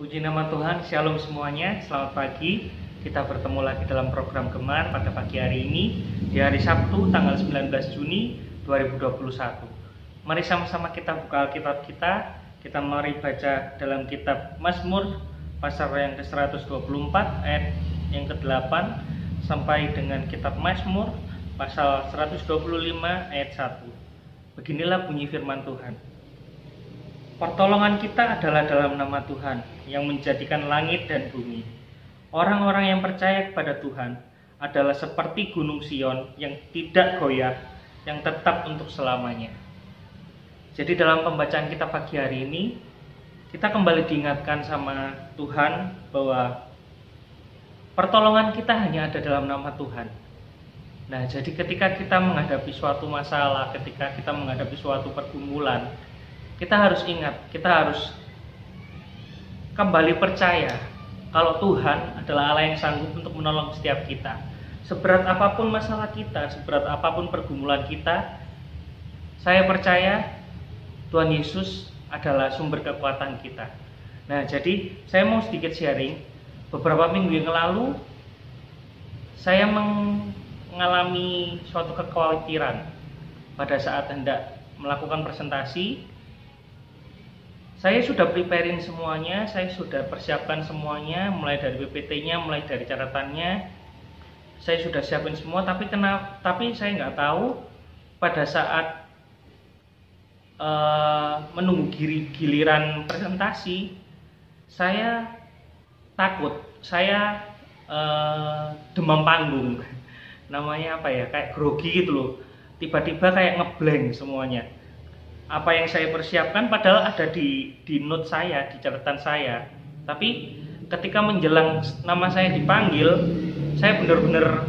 Puji nama Tuhan, Shalom semuanya, selamat pagi. Kita bertemu lagi dalam program Gemar pada pagi hari ini, di hari Sabtu tanggal 19 Juni 2021. Mari sama-sama kita buka Alkitab kita mari baca dalam kitab Mazmur pasal yang ke-124 ayat yang ke-8 sampai dengan kitab Mazmur pasal 125 ayat 1. Beginilah bunyi firman Tuhan. Pertolongan kita adalah dalam nama Tuhan yang menjadikan langit dan bumi. Orang-orang yang percaya kepada Tuhan adalah seperti gunung Sion yang tidak goyah, yang tetap untuk selamanya. Jadi dalam pembacaan kita pagi hari ini, kita kembali diingatkan sama Tuhan bahwa pertolongan kita hanya ada dalam nama Tuhan. Nah, jadi ketika kita menghadapi suatu masalah, ketika kita menghadapi suatu pergumulan, kita harus ingat, kita harus kembali percaya kalau Tuhan adalah Allah yang sanggup untuk menolong setiap kita. Seberat apapun masalah kita, seberat apapun pergumulan kita, saya percaya Tuhan Yesus adalah sumber kekuatan kita. Nah, jadi saya mau sedikit sharing. Beberapa minggu yang lalu, saya mengalami suatu kekhawatiran pada saat hendak melakukan presentasi. Saya sudah preparein semuanya, saya sudah persiapkan semuanya, mulai dari PPT-nya, mulai dari catatannya, saya sudah siapin semua. Tapi saya nggak tahu pada saat menunggu giliran presentasi, saya takut, saya demam panggung, namanya apa ya, kayak grogi gitu loh, tiba-tiba kayak ngeblank semuanya. Apa yang saya persiapkan padahal ada di note saya, di catatan saya. Tapi ketika menjelang nama saya dipanggil, saya benar-benar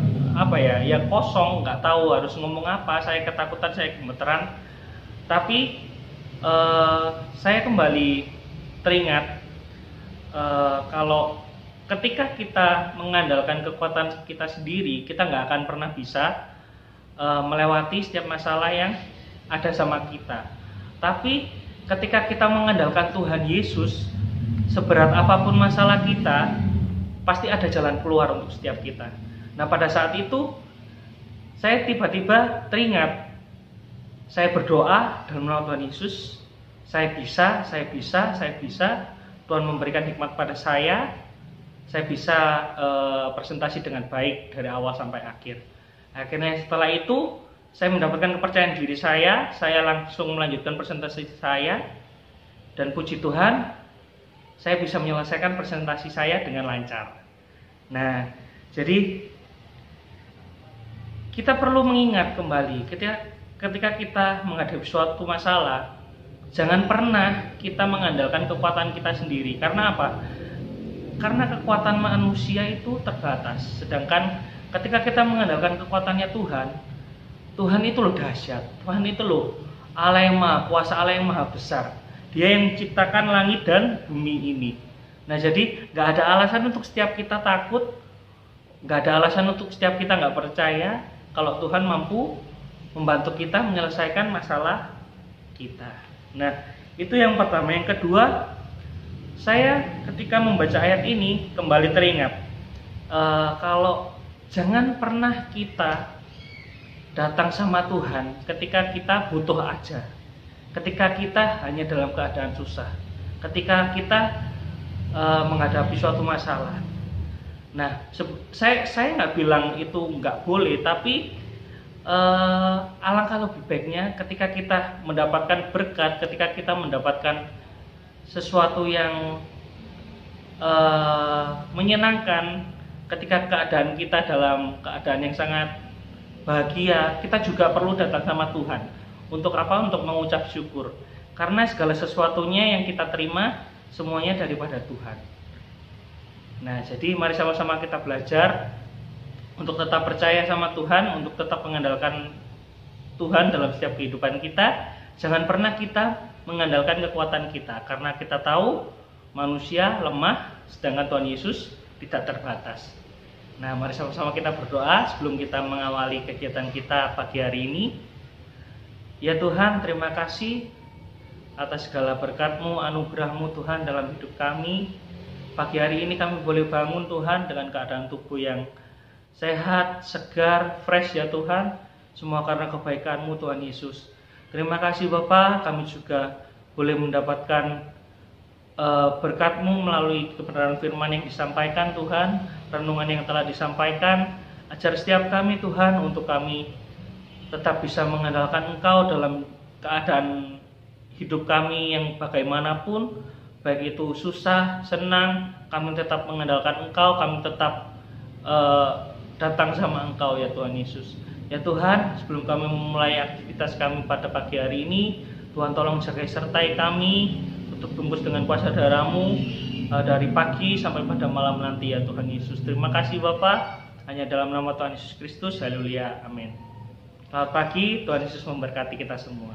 ya kosong, nggak tahu harus ngomong apa. Saya ketakutan, saya gemeteran. Tapi saya kembali teringat kalau ketika kita mengandalkan kekuatan kita sendiri, kita nggak akan pernah bisa melewati setiap masalah yang ada sama kita. Tapi ketika kita mengandalkan Tuhan Yesus, seberat apapun masalah kita, pasti ada jalan keluar untuk setiap kita. Nah, pada saat itu saya tiba-tiba teringat, saya berdoa dalam nama Tuhan Yesus, saya bisa, Tuhan memberikan hikmat pada saya bisa presentasi dengan baik dari awal sampai akhir. Akhirnya setelah itu saya mendapatkan kepercayaan diri saya langsung melanjutkan presentasi saya, dan puji Tuhan, saya bisa menyelesaikan presentasi saya dengan lancar. Nah, jadi kita perlu mengingat kembali, ketika kita menghadapi suatu masalah, jangan pernah kita mengandalkan kekuatan kita sendiri. Karena apa? Karena kekuatan manusia itu terbatas. Sedangkan ketika kita mengandalkan kekuatannya Tuhan itu loh dahsyat. Tuhan itu loh Allah yang maha kuasa, Allah yang maha besar. Dia yang menciptakan langit dan bumi ini. Nah, jadi gak ada alasan untuk setiap kita takut, gak ada alasan untuk setiap kita gak percaya kalau Tuhan mampu membantu kita menyelesaikan masalah kita. Nah, itu yang pertama. Yang kedua, saya ketika membaca ayat ini kembali teringat kalau jangan pernah kita datang sama Tuhan ketika kita butuh aja, ketika kita hanya dalam keadaan susah, ketika kita menghadapi suatu masalah. Nah, saya nggak bilang itu nggak boleh, tapi alangkah lebih baiknya ketika kita mendapatkan berkat, ketika kita mendapatkan sesuatu yang menyenangkan, ketika keadaan kita dalam keadaan yang sangat bahagia, kita juga perlu datang sama Tuhan. Untuk apa? Untuk mengucap syukur. Karena segala sesuatunya yang kita terima semuanya daripada Tuhan. Nah, jadi mari sama-sama kita belajar untuk tetap percaya sama Tuhan, untuk tetap mengandalkan Tuhan dalam setiap kehidupan kita. Jangan pernah kita mengandalkan kekuatan kita, karena kita tahu manusia lemah, sedangkan Tuhan Yesus tidak terbatas. Nah, mari sama-sama kita berdoa sebelum kita mengawali kegiatan kita pagi hari ini. Ya Tuhan, terima kasih atas segala berkat-Mu, anugerah-Mu Tuhan dalam hidup kami. Pagi hari ini kami boleh bangun Tuhan dengan keadaan tubuh yang sehat, segar, fresh ya Tuhan. Semua karena kebaikan-Mu Tuhan Yesus. Terima kasih Bapa, kami juga boleh mendapatkan berkat-Mu melalui kebenaran firman yang disampaikan Tuhan, renungan yang telah disampaikan. Ajar setiap kami Tuhan untuk kami tetap bisa mengandalkan Engkau dalam keadaan hidup kami yang bagaimanapun, baik itu susah, senang, kami tetap mengandalkan Engkau, kami tetap datang sama Engkau ya Tuhan Yesus. Ya Tuhan, sebelum kami memulai aktivitas kami pada pagi hari ini, Tuhan tolong jaga sertai kami, tutup bungkus dengan kuasa darah-Mu dari pagi sampai pada malam nanti ya Tuhan Yesus. Terima kasih Bapa, hanya dalam nama Tuhan Yesus Kristus, haleluya, amin. Selamat pagi, Tuhan Yesus memberkati kita semua.